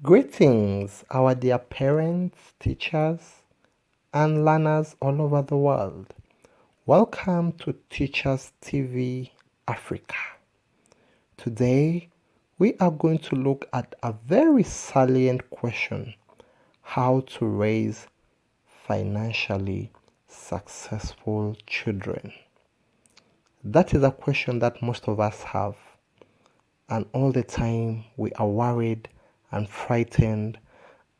Greetings, our dear parents, teachers, and learners all over the world. Welcome to Teachers TV Africa. Today, we are going to look at a very salient question: how to raise financially successful children. That is a question that most of us have, and all the time we are worried and frightened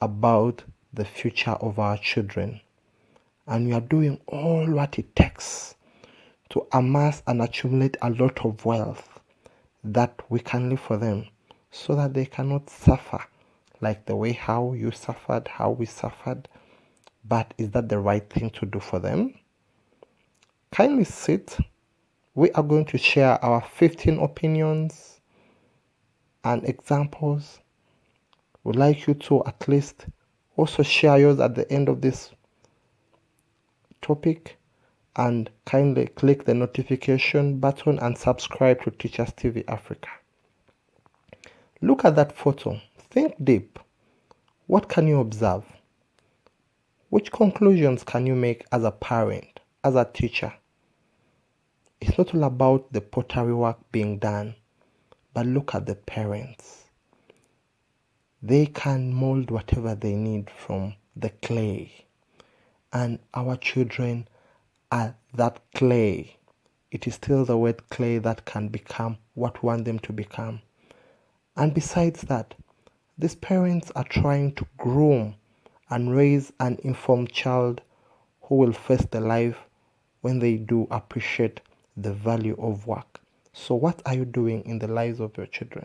about the future of our children. And we are doing all what it takes to amass and accumulate a lot of wealth that we can leave for them so that they cannot suffer like the way how we suffered. But is that the right thing to do for them? Kindly sit. We are going to share our 15 opinions and examples. We'd like you to at least also share yours at the end of this topic, and kindly click the notification button and subscribe to Teachers TV Africa. Look at that photo. Think deep. What can you observe? Which conclusions can you make as a parent, as a teacher? It's not all about the pottery work being done, but look at the parents. They can mold whatever they need from the clay. And our children are that clay. It is still the word clay that can become what we want them to become. And besides that, these parents are trying to groom and raise an informed child who will face the life when they do appreciate the value of work. So what are you doing in the lives of your children?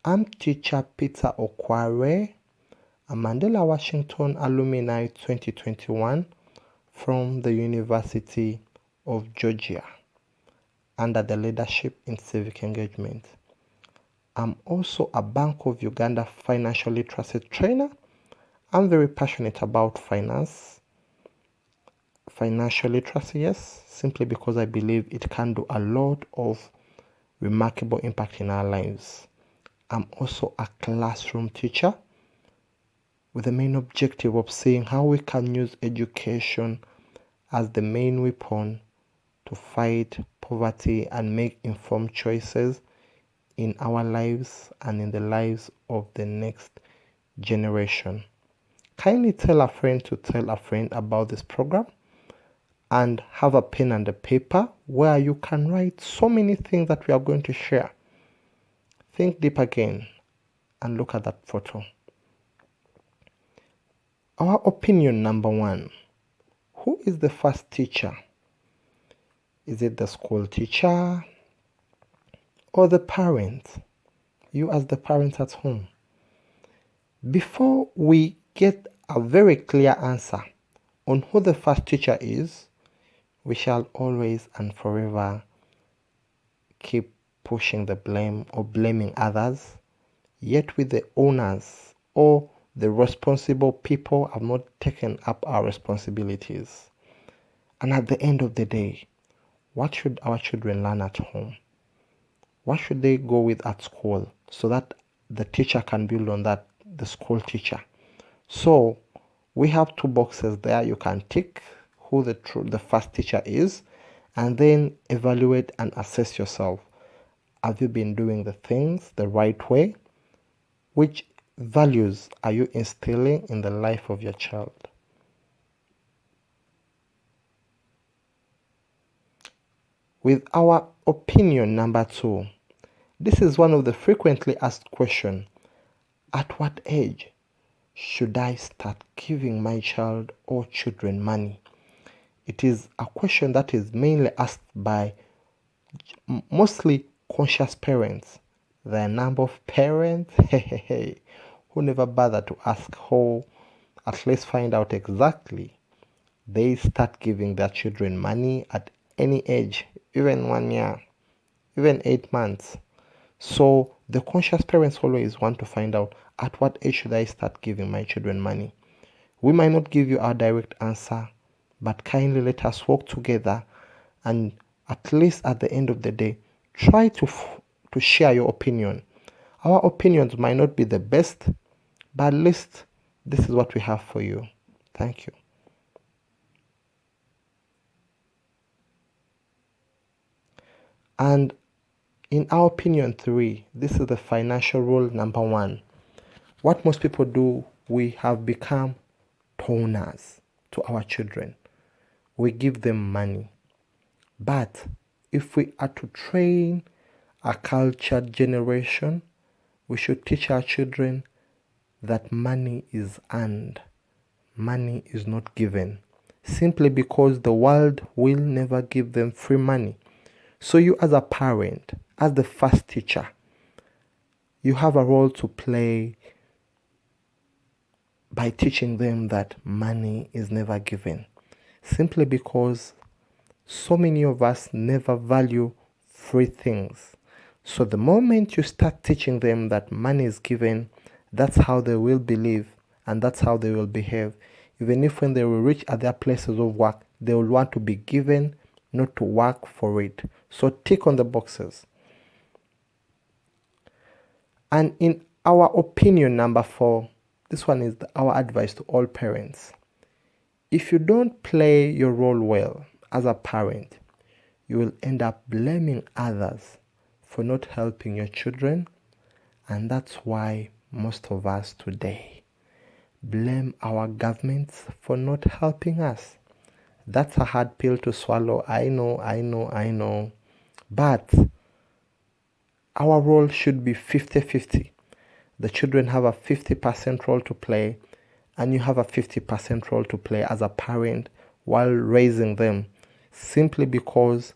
I'm teacher Peter Okware, a Mandela Washington alumni 2021 from the University of Georgia under the leadership in civic engagement. I'm also a Bank of Uganda financial literacy trainer. I'm very passionate about financial literacy, yes, simply because I believe it can do a lot of remarkable impact in our lives. I'm also a classroom teacher with the main objective of seeing how we can use education as the main weapon to fight poverty and make informed choices in our lives and in the lives of the next generation. Kindly tell a friend to tell a friend about this program, and have a pen and a paper where you can write so many things that we are going to share. Think deep again and look at that photo. Our opinion number 1. Who is the first teacher? Is it the school teacher or the parent? You as the parent at home. Before we get a very clear answer on who the first teacher is, we shall always and forever keep pushing the blame or blaming others, yet with the owners or the responsible people have not taken up our responsibilities. And at the end of the day, what should our children learn at home? What should they go with at school so that the teacher can build on that, the school teacher? So we have 2 boxes there. You can tick who the first teacher is, and then evaluate and assess yourself. Have you been doing the things the right way? Which values are you instilling in the life of your child? With our opinion number 2, this is one of the frequently asked questions. At what age should I start giving my child or children money? It is a question that is mainly asked by mostly conscious parents. There are a number of parents who never bother to ask or at least find out exactly. They start giving their children money at any age, even 1 year, even 8 months. So the conscious parents always want to find out, at what age should I start giving my children money? We might not give you our direct answer, but kindly let us work together, and at least at the end of the day, try to share your opinion. Our opinions might not be the best, but at least this is what we have for you. Thank you. And in our opinion 3, this is the financial rule number 1. What most people do, we have become donors to our children. We give them money. But if we are to train a cultured generation, we should teach our children that money is earned. Money is not given. Simply because the world will never give them free money. So you as a parent, as the first teacher, you have a role to play by teaching them that money is never given. Simply because so many of us never value free things. So the moment you start teaching them that money is given, that's how they will believe and that's how they will behave. Even if when they will reach at their places of work, they will want to be given, not to work for it. So tick on the boxes. And in our opinion number 4, this one is our advice to all parents. If you don't play your role well as a parent, you will end up blaming others for not helping your children. And that's why most of us today blame our governments for not helping us. That's a hard pill to swallow. I know. But our role should be 50-50. The children have a 50% role to play, and you have a 50% role to play as a parent while raising them, simply because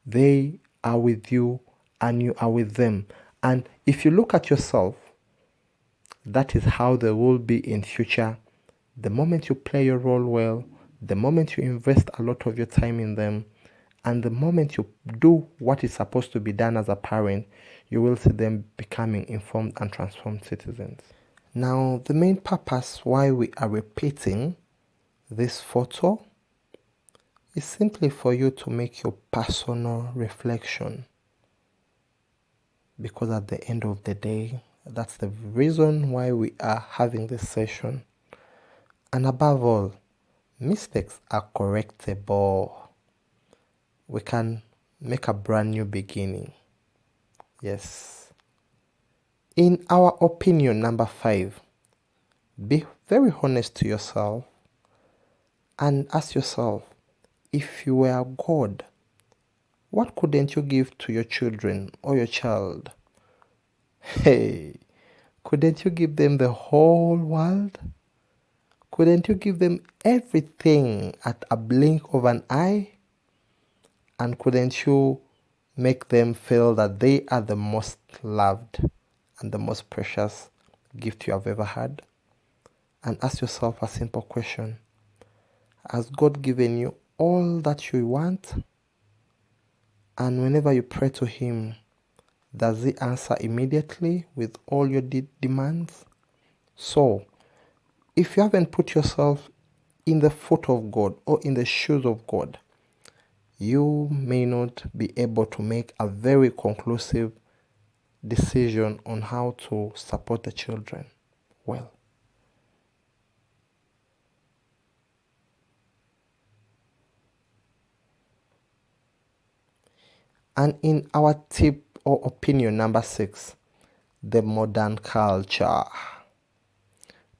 they are with you and you are with them. And if you look at yourself, that is how they will be in future. The moment you play your role well, the moment you invest a lot of your time in them, and the moment you do what is supposed to be done as a parent, you will see them becoming informed and transformed citizens. Now, the main purpose why we are repeating this photo is simply for you to make your personal reflection. Because at the end of the day, that's the reason why we are having this session. And above all, mistakes are correctable. We can make a brand new beginning. Yes. In our opinion number 5, be very honest to yourself and ask yourself, if you were God, what couldn't you give to your children or your child? Hey, couldn't you give them the whole world? Couldn't you give them everything at a blink of an eye? And couldn't you make them feel that they are the most loved and the most precious gift you have ever had? And ask yourself a simple question. Has God given you all that you want? And whenever you pray to Him, does He answer immediately with all your demands? So, if you haven't put yourself in the foot of God or in the shoes of God, you may not be able to make a very conclusive decision on how to support the children well. And in our tip or opinion number 6, the modern culture.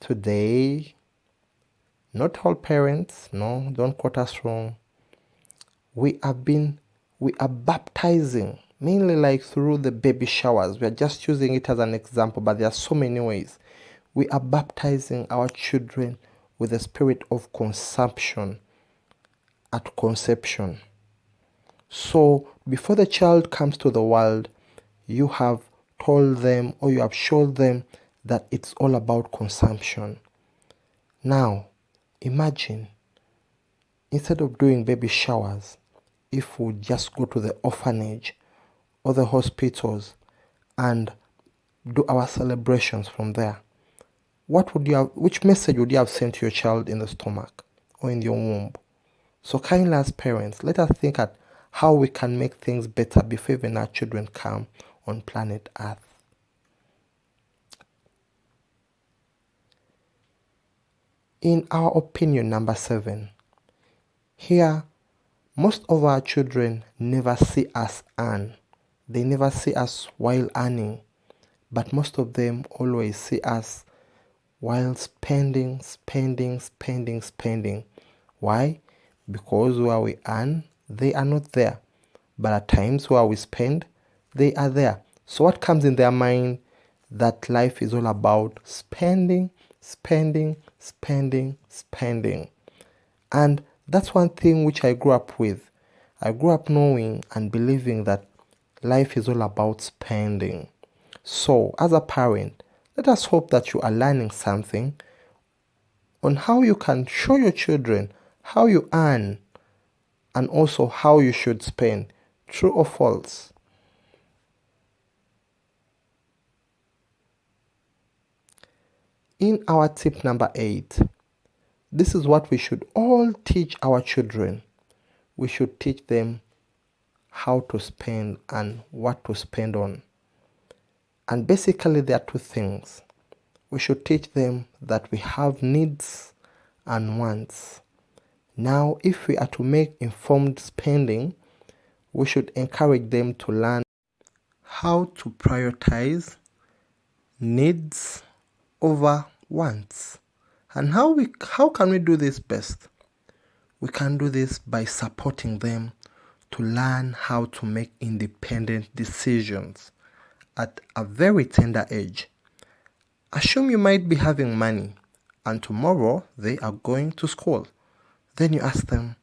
Today, not all parents, no, don't quote us wrong, we are baptizing, mainly like through the baby showers. We are just using it as an example, but there are so many ways. We are baptizing our children with the spirit of consumption at conception. So before the child comes to the world, you have told them or you have shown them that it's all about consumption. Now, imagine, instead of doing baby showers, if we just go to the orphanage or the hospitals and do our celebrations from there, which message would you have sent to your child in the stomach or in your womb? So kindly as parents, let us think at how we can make things better before even our children come on planet Earth. In our opinion, number 7, here, most of our children never see us earn. They never see us while earning, but most of them always see us while spending. Why? Because where we earn, they are not there. But at times where we spend, they are there. So what comes in their mind? That life is all about spending. And that's one thing which I grew up with. I grew up knowing and believing that life is all about spending. So, as a parent, let us hope that you are learning something on how you can show your children how you earn and also how you should spend. True or false? In our tip number 8, this is what we should all teach our children. We should teach them how to spend and what to spend on. And basically there are two things. We should teach them that we have needs and wants. Now, if we are to make informed spending, we should encourage them to learn how to prioritize needs over wants. And how can we do this best? We can do this by supporting them to learn how to make independent decisions at a very tender age. Assume you might be having money and tomorrow they are going to school. Then you ask them,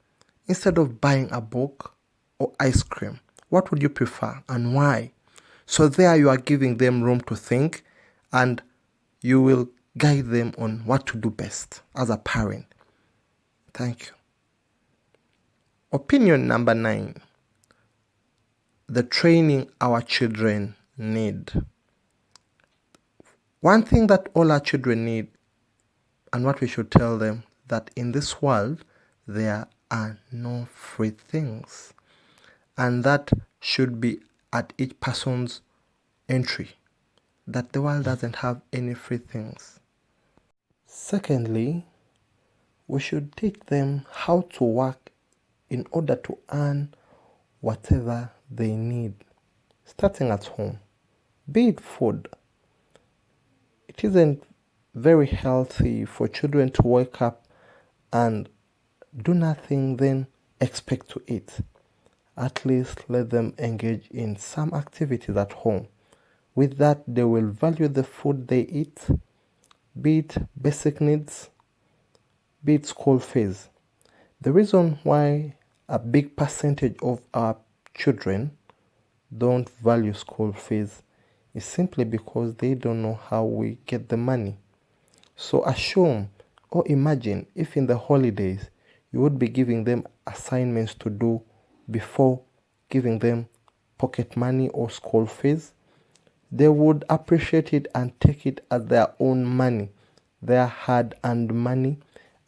instead of buying a book or ice cream, what would you prefer and why? So there you are giving them room to think and you will guide them on what to do best as a parent. Thank you. Opinion number 9. The training our children need. One thing that all our children need and what we should tell them, that in this world there are no free things. And that should be at each person's entry, that the world doesn't have any free things. Secondly, we should teach them how to work in order to earn whatever they need, starting at home. Be it food. It isn't very healthy for children to wake up and do nothing then expect to eat. At least let them engage in some activities at home. With that, they will value the food they eat, be it basic needs, be it school fees. The reason why a big percentage of our children don't value school fees is simply because they don't know how we get the money. So assume or imagine if in the holidays you would be giving them assignments to do before giving them pocket money or school fees. They would appreciate it and take it as their own money, their hard-earned money,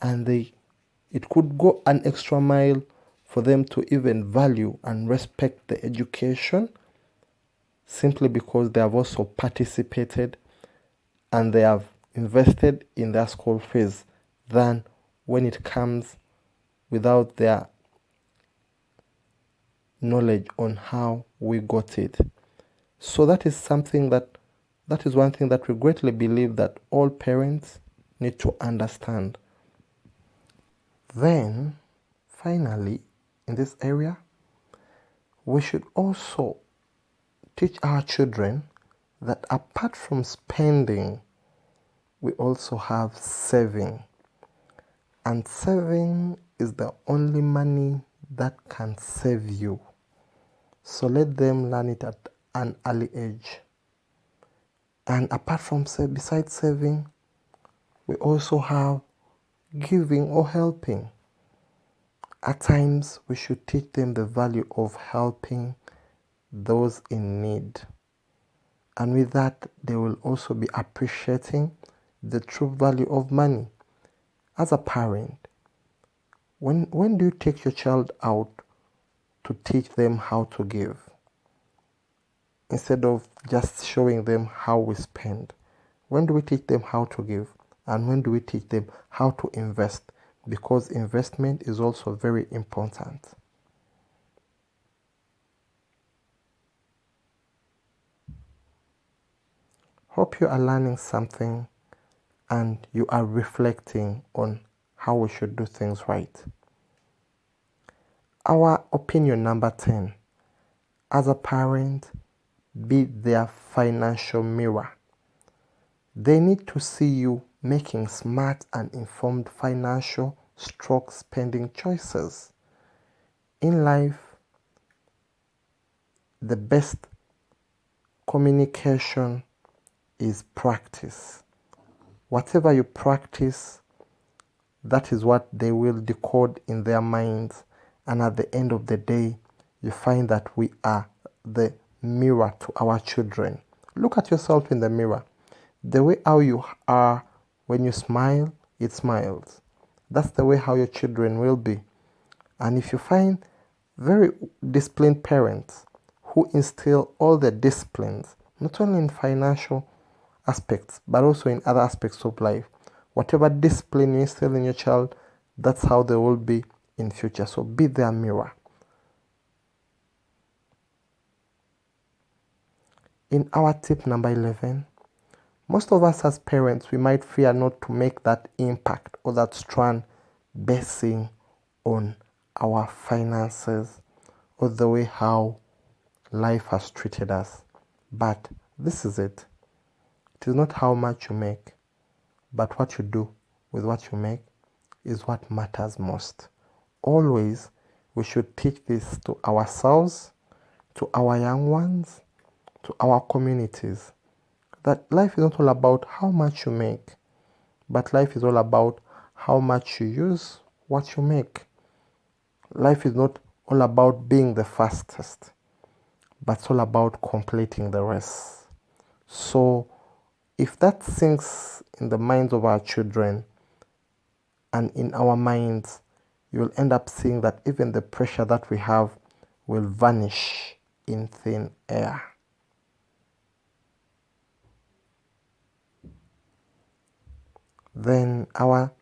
and it could go an extra mile for them to even value and respect the education, simply because they have also participated and they have invested in their school fees, than when it comes without their knowledge on how we got it. So that is one thing that we greatly believe that all parents need to understand. Then, finally, in this area, we should also teach our children that apart from spending, we also have saving. And saving is the only money that can save you. So let them learn it at an early age. And apart from besides saving, we also have giving or helping. At times, we should teach them the value of helping those in need. And with that, they will also be appreciating the true value of money. As a parent, when do you take your child out to teach them how to give, instead of just showing them how we spend? When do we teach them how to give? And when do we teach them how to invest? Because investment is also very important. Hope you are learning something and you are reflecting on how we should do things right. Our opinion number 10. As a parent, be their financial mirror. They need to see you making smart and informed financial spending choices. In life, the best communication is practice. Whatever you practice, that is what they will decode in their minds. And at the end of the day, you find that we are the mirror to our children. Look at yourself in the mirror. The way how you are when you smile, it smiles. That's the way how your children will be. And if you find very disciplined parents who instill all the disciplines, not only in financial aspects, but also in other aspects of life, whatever discipline you instill in your child, that's how they will be in future. So be their mirror. In our tip number 11, most of us as parents, we might fear not to make that impact or that strand basing on our finances or the way how life has treated us. But this is it. It is not how much you make, but what you do with what you make is what matters most. Always, we should teach this to ourselves, to our young ones, to our communities, that life is not all about how much you make, but life is all about how much you use what you make. Life is not all about being the fastest, but it's all about completing the rest. So if that sinks in the minds of our children and in our minds, you'll end up seeing that even the pressure that we have will vanish in thin air. Then our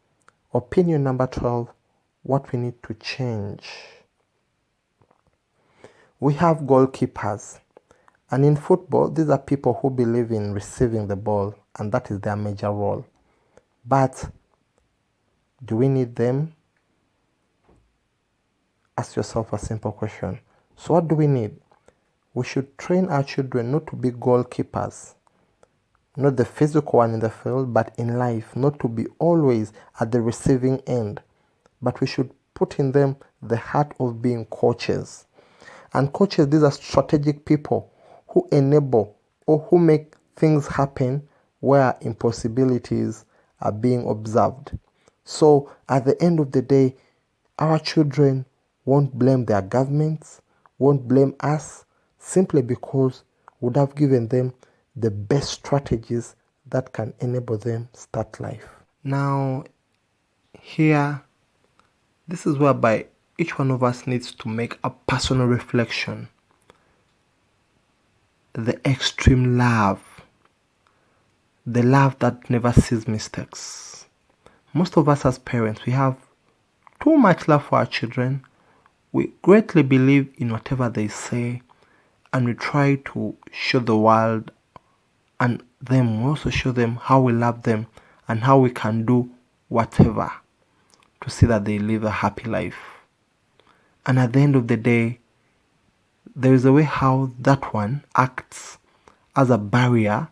opinion number 12, what we need to change. We have goalkeepers. And in football, these are people who believe in receiving the ball, and that is their major role. But do we need them? Ask yourself a simple question. So what do we need? We should train our children not to be goalkeepers, not the physical one in the field, but in life, not to be always at the receiving end. But we should put in them the heart of being coaches. And coaches, these are strategic people who enable or who make things happen where impossibilities are being observed. So at the end of the day, our children won't blame their governments, won't blame us, simply because we would have given them the best strategies that can enable them start life. Now, here, this is whereby each one of us needs to make a personal reflection. The extreme love, the love that never sees mistakes. Most of us as parents, we have too much love for our children. We greatly believe in whatever they say, and we try to show the world and them, we also show them how we love them and how we can do whatever to see that they live a happy life. And at the end of the day, there is a way how that one acts as a barrier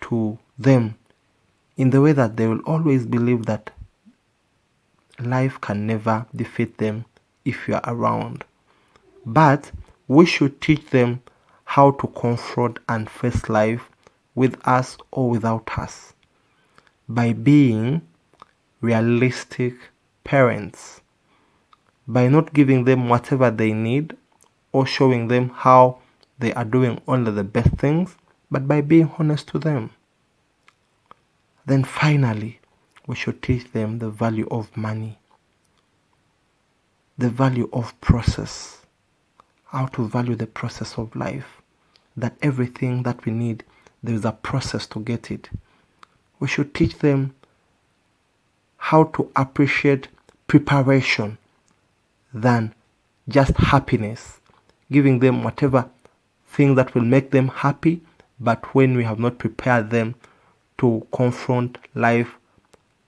to them, in the way that they will always believe that life can never defeat them if you are around. But we should teach them how to confront and face life with us or without us, by being realistic parents, by not giving them whatever they need or showing them how they are doing only the best things, but by being honest to them. Then finally, we should teach them the value of money, the value of process, how to value the process of life, that everything that we need, there is a process to get it. We should teach them how to appreciate preparation than just happiness, giving them whatever thing that will make them happy, but when we have not prepared them to confront life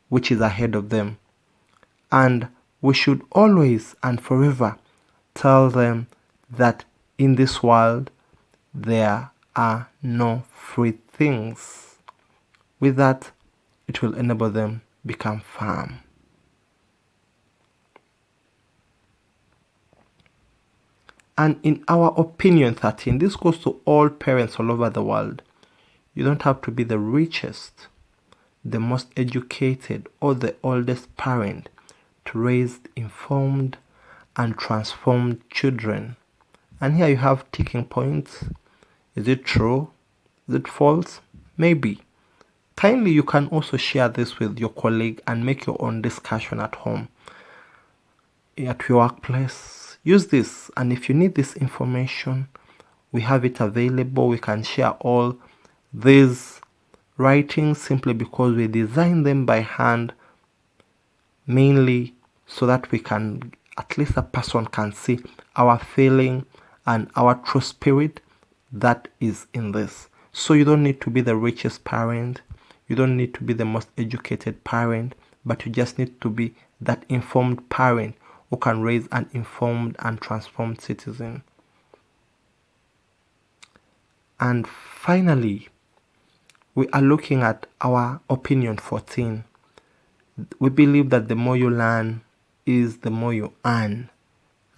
which is ahead of them. And we should always and forever tell them that in this world there are no free things. With that, it will enable them become firm. And in our opinion 13, this goes to all parents all over the world. You don't have to be the richest, the most educated, or the oldest parent to raise informed and transformed children. And here you have ticking points. Is it true? Is it false? Maybe. Kindly, you can also share this with your colleague and make your own discussion at home, at your workplace. Use this, and if you need this information, we have it available. We can share all these writings simply because we design them by hand, mainly so that we can, at least a person can see our feeling and our true spirit that is in this. So you don't need to be the richest parent, you don't need to be the most educated parent, but you just need to be that informed parent who can raise an informed and transformed citizen. And finally, we are looking at our opinion 14. We believe that the more you learn is the more you earn.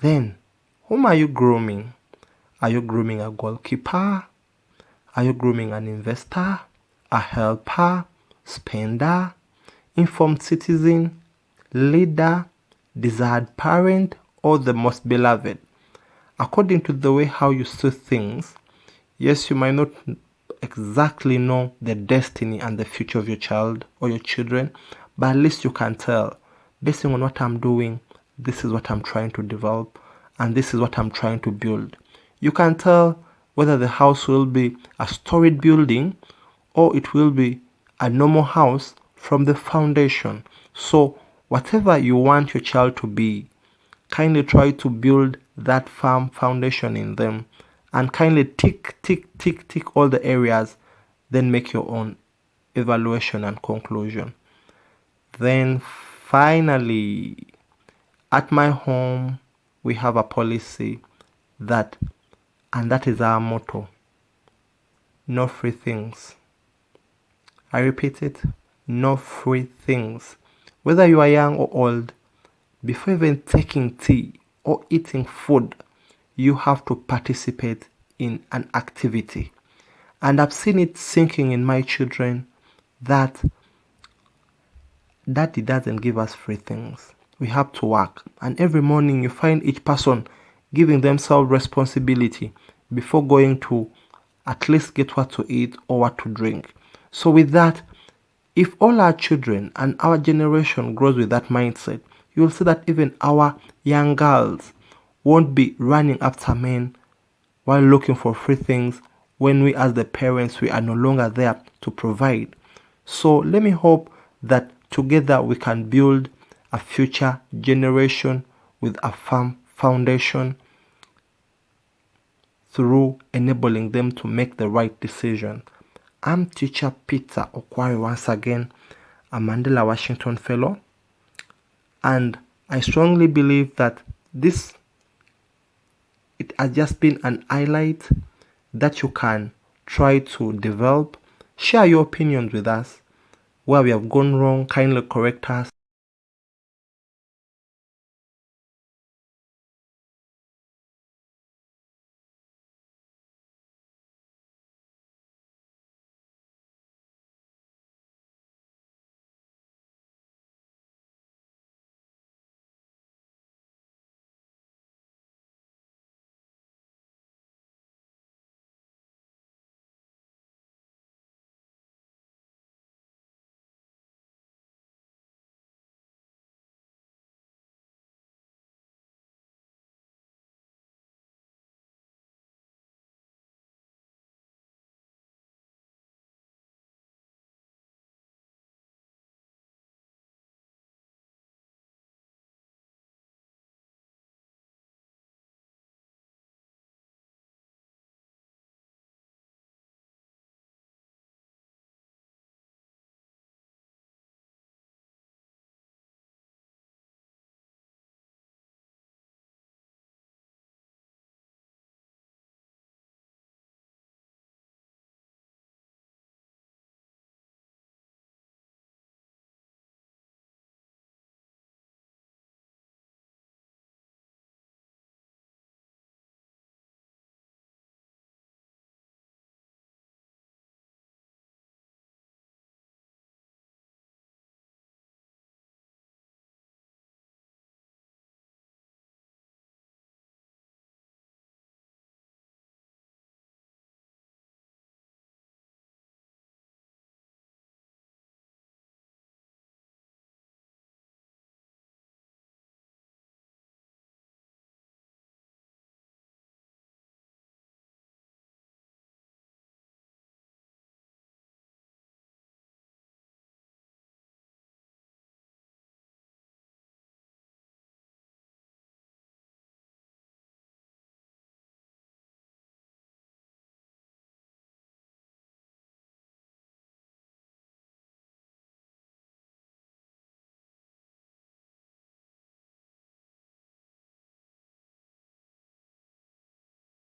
Then, whom are you grooming? Are you grooming a goalkeeper? Are you grooming an investor, a helper, spender, informed citizen, leader, desired parent, or the most beloved? According to the way how you see things, yes, you might not exactly know the destiny and the future of your child or your children, but at least you can tell, based on what I'm doing, this is what I'm trying to develop, and this is what I'm trying to build. You can tell whether the house will be a storied building or it will be a normal house from the foundation. So whatever you want your child to be, kindly try to build that firm foundation in them, and kindly tick all the areas, then make your own evaluation and conclusion. Then finally, at my home, we have a policy that is our motto: no free things. I repeat it, no free things. Whether you are young or old, before even taking tea or eating food, you have to participate in an activity. And I've seen it sinking in my children that Daddy doesn't give us free things. We have to work. And every morning you find each person giving themselves responsibility before going to at least get what to eat or what to drink. So with that, if all our children and our generation grows with that mindset, you'll see that even our young girls won't be running after men while looking for free things when we as the parents, we are no longer there to provide. So let me hope that together we can build a future generation with a firm foundation through enabling them to make the right decision. I'm teacher Peter Okwari once again, a Mandela Washington Fellow, and I strongly believe that it has just been an highlight that you can try to develop. Share your opinions with us. Where we have gone wrong, kindly correct us.